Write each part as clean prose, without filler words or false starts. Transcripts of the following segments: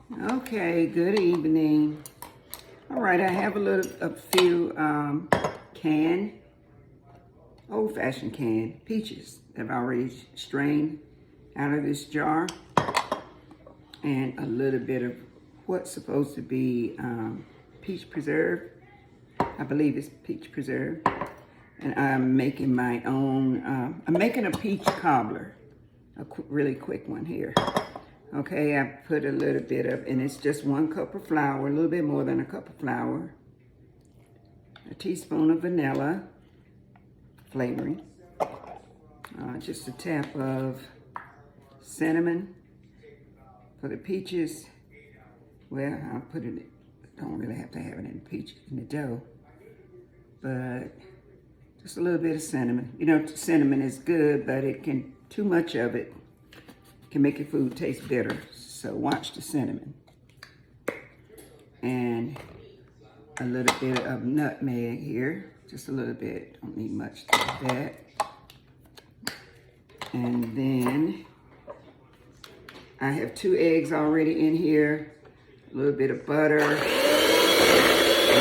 Okay, good evening. All right, I have a few old-fashioned canned peaches that I've already strained out of this jar, and a little bit of what's supposed to be peach preserve. I believe it's peach preserve. And I'm making my own, I'm making a peach cobbler, really quick one here. Okay, I put a little bit of, and it's just 1 cup of flour, a little bit more than a cup of flour, a teaspoon of vanilla flavoring, just a tap of cinnamon for the peaches. Well, I'll put it, don't really have to have it in the dough, but just a little bit of cinnamon. You know, cinnamon is good, but too much of it can make your food taste bitter. So watch the cinnamon. And a little bit of nutmeg here. Just a little bit. Don't need much of that. And then I have 2 eggs already in here. A little bit of butter. And I'm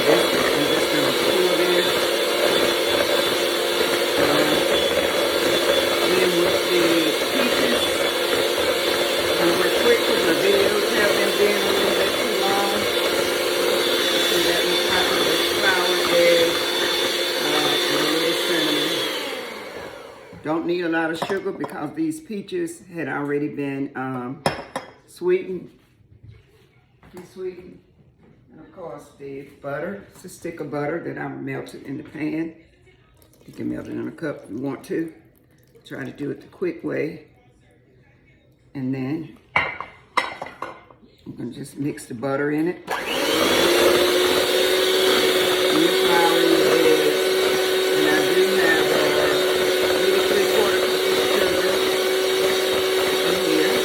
just gonna pour this. Then with the peaches, we're quick because the videos have been being a little bit too long. So that we pop the flour, eggs, and a little cinnamon. Don't need a lot of sugar because these peaches had already been sweetened. Pre-sweetened. And of course the butter. It's a stick of butter that I melted in the pan. You can melt it in a cup if you want to. Try to do it the quick way. And then I'm going to just mix the butter in it. And the flour in the eggs. And I do have maybe 3/4 cup of sugar in here.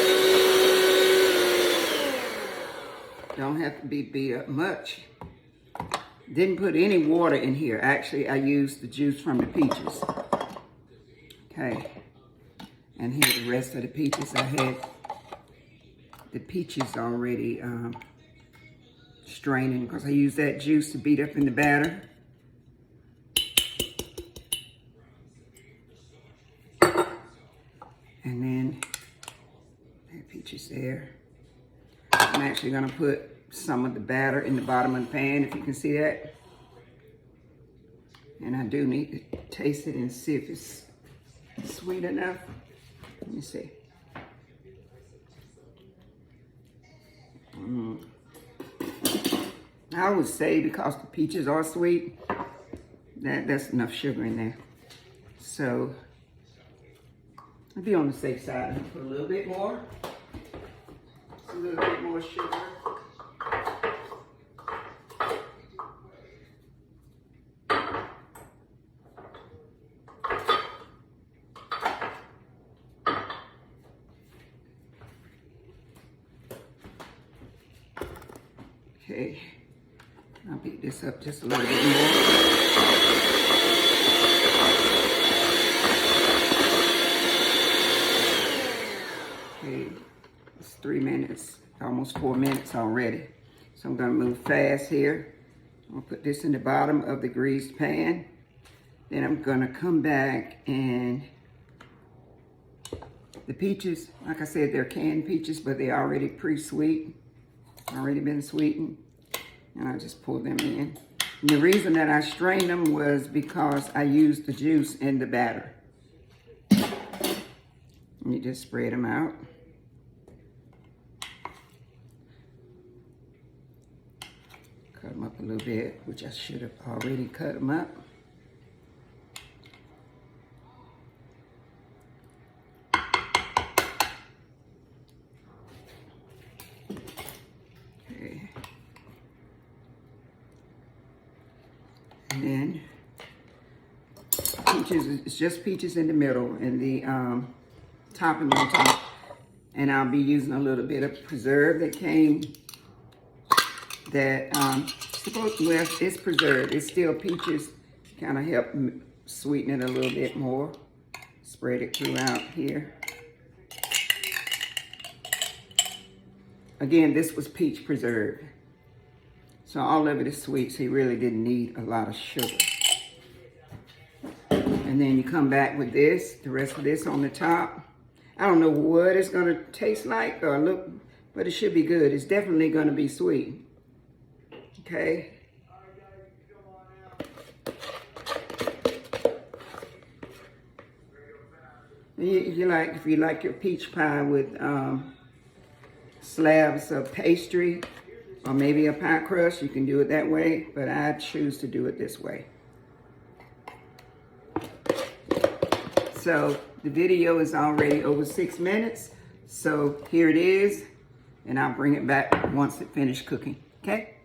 Don't have to be beat up much. Didn't put any water in here. Actually, I used the juice from the peaches. Okay. And here the rest of the peaches. I had the peaches already straining because I used that juice to beat up in the batter. And then the peaches there. I'm actually gonna put some of the batter in the bottom of the pan, if you can see that. And I do need to taste it and see if it's sweet enough. Let me see. I would say because the peaches are sweet, that's enough sugar in there. So I'll be on the safe side and put a little bit more. Just a little bit more sugar. Okay, I'll beat this up just a little bit more. Okay, it's 3 minutes, almost 4 minutes already. So I'm gonna move fast here. I'm gonna put this in the bottom of the greased pan. Then I'm gonna come back and the peaches, like I said, they're canned peaches, but they're already pre-sweet. Already been sweetened, and I just pour them in. And the reason that I strained them was because I used the juice in the batter. And you just spread them out. Cut them up a little bit, which I should have already cut them up. And then peaches, it's just peaches in the middle and the topping on top. And I'll be using a little bit of preserve that came, well, it's preserved. It's still peaches, kind of help sweeten it a little bit more. Spread it throughout here. again, this was peach preserved. So all of it is sweet, so you really didn't need a lot of sugar. And then you come back with this, the rest of this on the top. I don't know what it's gonna taste like or look, but it should be good. It's definitely gonna be sweet. Okay. If you like your peach pie with slabs of pastry or maybe a pie crust, you can do it that way, but I choose to do it this way. So the video is already over 6 minutes, so here it is, and I'll bring it back once it finished cooking, okay?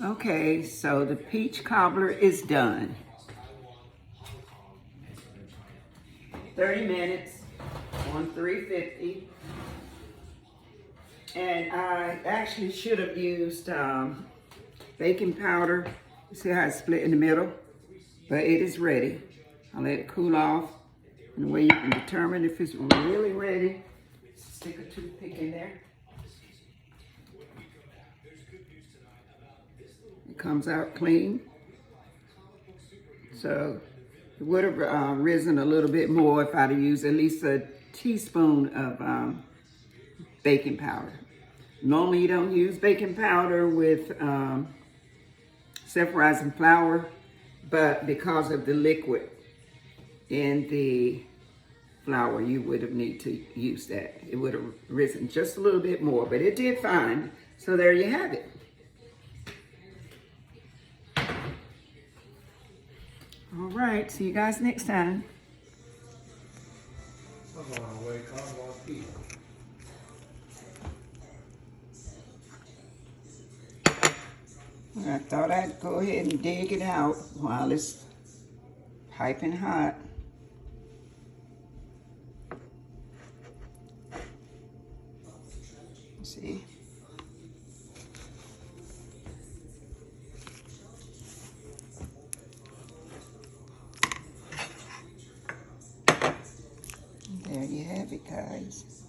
Okay, so the peach cobbler is done. 30 minutes on 350. And I actually should have used baking powder. You see how it's split in the middle? But it is ready. I'll let it cool off. And the way you can determine if it's really ready, stick a toothpick in there. It comes out clean. So it would have risen a little bit more if I'd have used at least a teaspoon of baking powder. Normally you don't use baking powder with self-rising flour, but because of the liquid in the flour, you would have need to use that. It would have risen just a little bit more, but it did fine. So there you have it. All right, see you guys next time. I thought I'd go ahead and dig it out while it's piping hot. See? There you have it, guys.